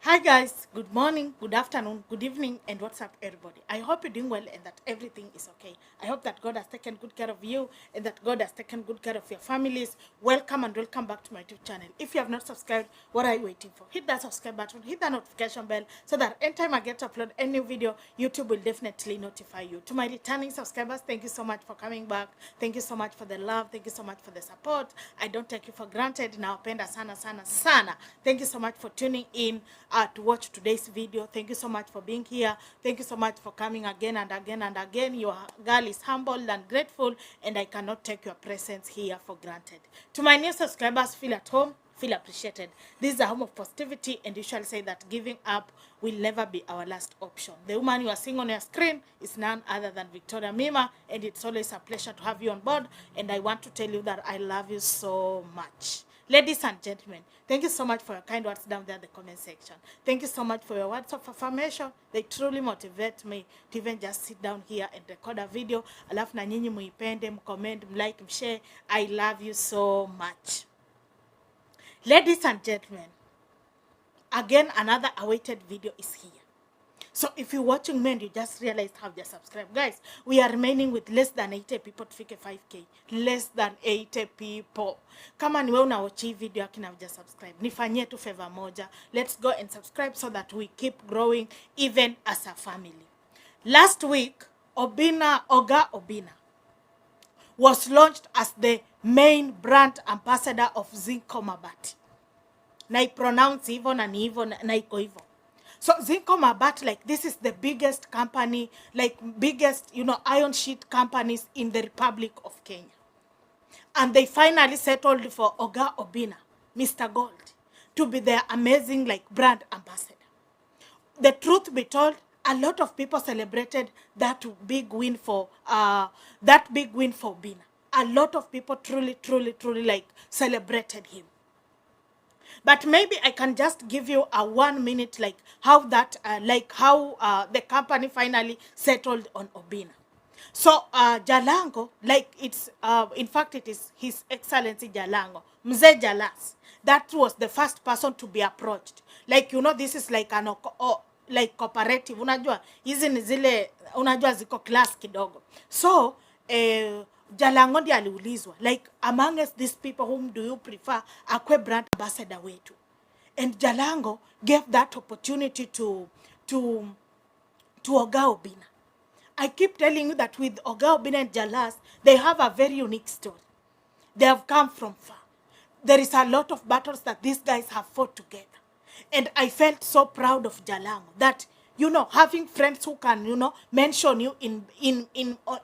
Hi guys, good morning, good afternoon, good evening, and what's up everybody? I hope you're doing well and that everything is okay. I hope that God has taken good care of you and that God has taken good care of your families. Welcome and welcome back to my YouTube channel. If you have not subscribed, what are you waiting for? Hit that subscribe button, hit the notification bell so that anytime I get to upload a new video, YouTube will definitely notify you. To my returning subscribers, thank you so much for coming back. Thank you so much for the love. Thank you so much for the support. I don't take you for granted. Nawapenda sana sana sana. Thank you so much for tuning in to watch today's video. Thank you so much for being here. Thank you so much for coming again and again and again. Your girl is humbled and grateful, and I cannot take your presence here for granted. To my new subscribers, feel at home, feel appreciated. This is a home of positivity, and you shall say that giving up will never be our last option. The woman you are seeing on your screen is none other than Victoria Mima, and it's always a pleasure to have you on board, and I want to tell you that I love you so much. Ladies and gentlemen, thank you so much for your kind words down there in the comment section. Thank you so much for your words of affirmation. They truly motivate me to even just sit down here and record a video. Alafu na nyinyi muipende, mcomment, mlike, mshare. I love you so much. Ladies and gentlemen, again, another awaited video is here. So if you're watching me and you just realized how to subscribe, guys, we are remaining with less than 80 people to fike 5K. Less than 80 people. Kama niwe unawachi hii video akina huja subscribe, nifanyie tu favor moja. Let's go and subscribe so that we keep growing even as a family. Last week, Oga OBINNA was launched as the main brand ambassador of ZINCO mabati. Na I-pronounce hivyo na ni hivyo na iko hivyo. So ZINCO mabati, like, this is the biggest company, like biggest, iron sheet companies in the Republic of Kenya. And they finally settled for Oga OBINNA, Mr. Gold, to be their amazing, like, brand ambassador. The truth be told, a lot of people celebrated that big win for OBINNA. A lot of people truly like celebrated him. But maybe I can just give you a 1 minute, like how the company finally settled on OBINNA. So Jalango, like in fact it is His Excellency Jalango, Mzee Jalas. That was the first person to be approached. Like, this is like like cooperative. Unajua, hizi ni zile, unajua ziko class kidogo. So, Jalango ndiye aliulizwa, like, amongst these people, whom do you prefer akwe brand ambassador wetu? And Jalango gave that opportunity to Oga OBINNA. I keep telling you that with Oga OBINNA and Jalas, they have a very unique story. They have come from far. There is a lot of battles that these guys have fought together. And I felt so proud of Jalango that, having friends who can, mention you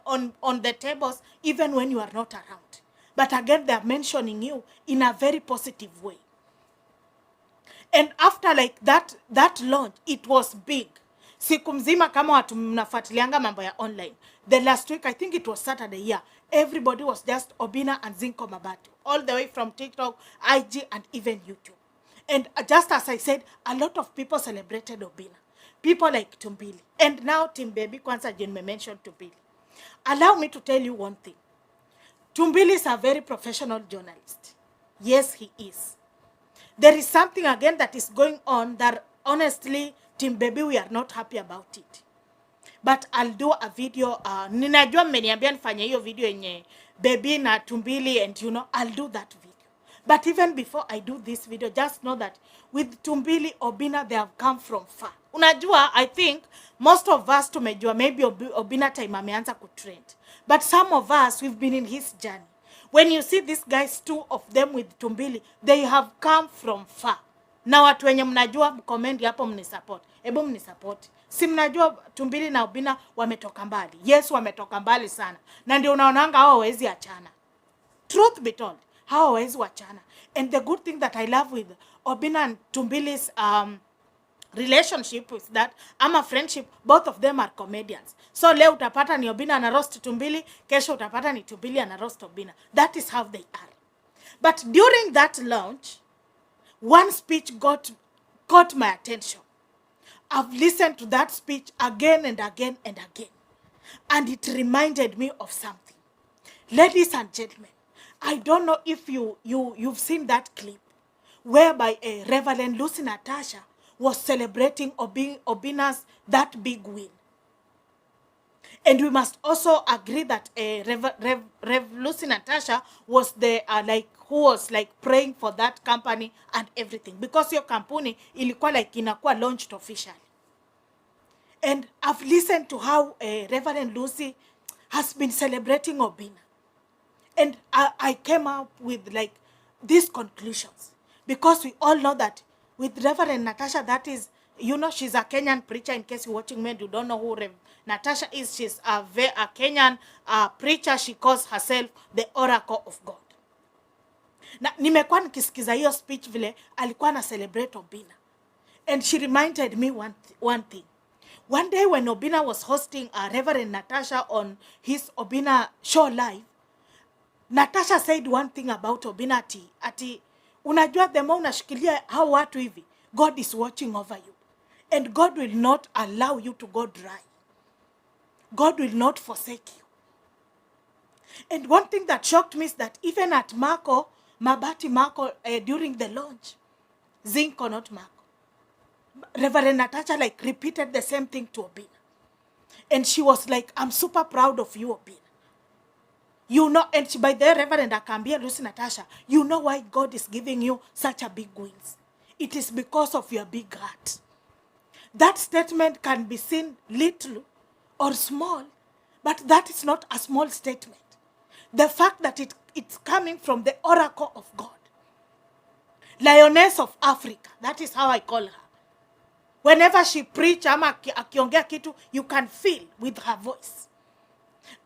on the tables even when you are not around. But again, they are mentioning you in a very positive way. And after like that launch, it was big. Siku mzima kama watu mnafuatilianga mambo ya online. The last week, I think it was Saturday, yeah. Everybody was just OBINNA and ZINCO mabati. All the way from TikTok, IG, and even YouTube. And just as I said, a lot of people celebrated OBINNA. People like Tumbili. And now Bebii, kwanza Jen mentioned Tumbili. Allow me to tell you one thing. Tumbili is a very professional journalist. Yes, he is. There is something again that is going on that honestly, Bebii, we are not happy about it. But I'll do a video. Ninajua mmeniambia nifanye hiyo video yenye Bebii na Tumbili, and I'll do that video. But even before I do this video, just know that with Tumbili, OBINNA, they have come from far. Unajua, I think most of us tumejua maybe OBINNA time ameanza kutrend. But some of us, we've been in his journey. When you see these guys, two of them with Tumbili, they have come from far. Na watu wenye mnajua mkomendi hapo mnisupport. Ebu mnisupport. Si mnajua Tumbili na OBINNA wametoka mbali. Yes, wametoka mbali sana. Na ndio unaonanga hao hawezi achana. Truth be told, hao hawezi wachana. And the good thing that I love with OBINNA and Tumbili's relationship is that, ama friendship, both of them are comedians. So leo utapata ni OBINNA ana roast Tumbili, kesho utapata ni Tumbili ana roast OBINNA. That is how they are. But during that launch, one speech caught my attention. I've listened to that speech again and again and again. And it reminded me of something. Ladies and gentlemen, I don't know if you've seen that clip whereby Reverend Natasha was celebrating Obinna's that big win. And we must also agree that Rev Lucy Natasha was the who was like praying for that company and everything, because your company ilikuwa like inakuwa launched officially. And I've listened to how Reverend Lucy has been celebrating Obinna. And I came up with like these conclusions, because we all know that with Reverend Natasha, that is, you know, she's a Kenyan preacher. In case you're watching me and you don't know who Natasha is, she's a Kenyan preacher. She calls herself the Oracle of God. Na nimekuwa nikisikiza hiyo speech vile alikuwa na celebrate Obinna. And she reminded me one thing. One day when Obinna was hosting Reverend Natasha on his Obinna show live, Natasha said one thing about Obinna ati unajua the more unashikilia hao watu hivi, God is watching over you. And God will not allow you to go dry. God will not forsake you. And one thing that shocked me is that even at Mabati Marco, during the launch, ZINCO, not Marco, Reverend Natasha like repeated the same thing to Obinna. And she was like, I'm super proud of you, Obinna. You know, and she, by the Reverend Akambia Lucy Natasha, you know why God is giving you such a big wins. It is because of your big heart. That statement can be seen little or small, but that is not a small statement. The fact that it's coming from the Oracle of God. Lioness of Africa, that is how I call her. Whenever she preach, ama akiongea kitu, you can feel with her voice.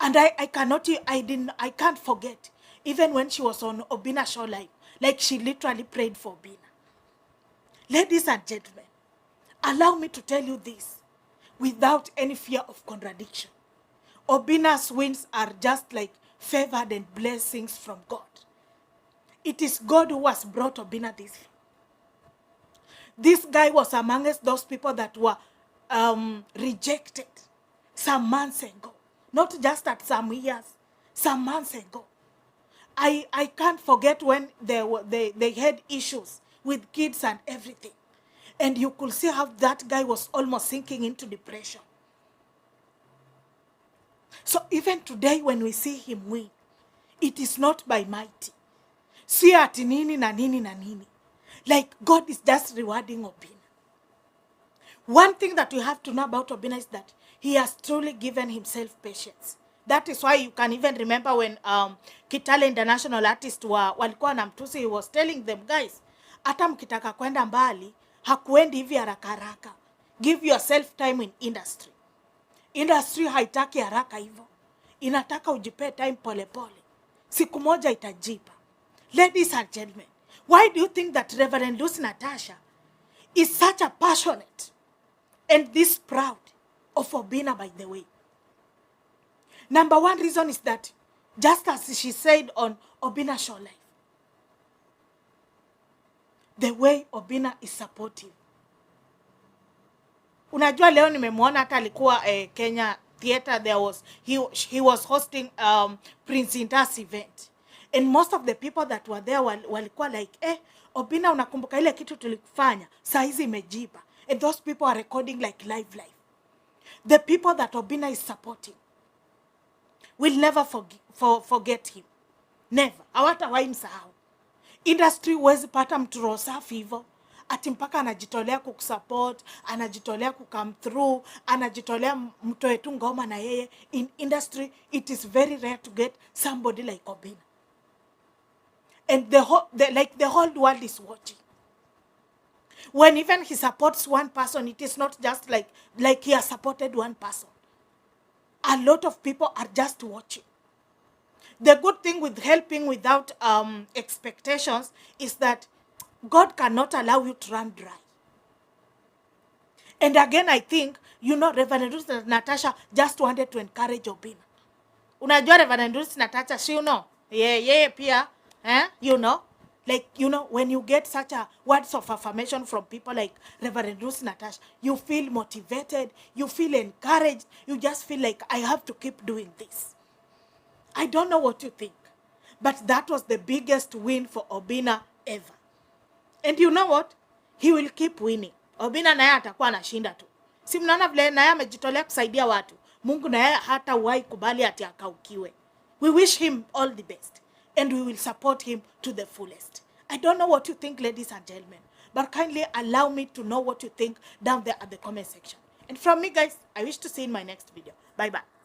And I can't forget, even when she was on Obinna show live, like she literally prayed for Obinna. Ladies and gentlemen, allow me to tell you this without any fear of contradiction. Obinna's wins are just like favored and blessings from God. It is God who has brought Obinna this. This guy was amongst those people that were rejected some months ago. Not just at some years, some months ago. I can't forget when they had issues with kids and everything. And you could see how that guy was almost sinking into depression. So even today when we see him win, it is not by mighty. Si ati nini na nini na nini. Like God is just rewarding Obinna. One thing that we have to know about Obinna is that he has truly given himself patience. That is why you can even remember when Kitale International artist walikuwa na mtusi, he was telling them, guys, hata mkitaka kwenda mbali, hakuendi hivi haraka haraka. Give yourself time in industry. Industry haitaki haraka hivyo. Inataka ujipe time pole pole. Siku moja itajipa. Ladies and gentlemen, why do you think that Reverend Lucy Natasha is such a passionate and this proud of Obinna, by the way? Number one reason is that, just as she said on Obinna show live, the way Obinna is supportive. Unajua leo nimemwona hata alikuwa Kenya Theater, he was hosting Prince Indas event. And most of the people that were there walikuwa like, Obinna unakumbuka ile kitu tulikufanya, saa hizi imejiba. And those people are recording like live. The people that Obinna is supporting will never forget him. Never. Hawatawahi msahau. Industry huwezi pata mtu roho safi hivyo. Ati mpaka anajitolea kukusupport, anajitolea kukam through, anajitolea mtoe tu ngoma na yeye. In industry, it is very rare to get somebody like Obinna. And the whole world is watching. When even he supports one person, it is not just like he has supported one person. A lot of people are just watching. The good thing with helping without expectations is that God cannot allow you to run dry. And again, I think, Reverend Lucy Natasha just wanted to encourage Obinna. Unajua Reverend Lucy Natasha, she yeah, pia, when you get such a words of affirmation from people like Reverend Lucy Natasha, you feel motivated, you feel encouraged, you just feel like, I have to keep doing this. I don't know what you think, but that was the biggest win for Obinna ever. And you know what? He will keep winning. Obinna naye atakuwa anashinda tu. Si mnaona vile naye amejitolea kusaidia watu. Mungu naye hatawahi kubali ati akaukiwe. We wish him all the best and we will support him to the fullest. I don't know what you think, ladies and gentlemen, but kindly allow me to know what you think down there at the comment section. And from me, guys, I wish to see you in my next video. Bye-bye.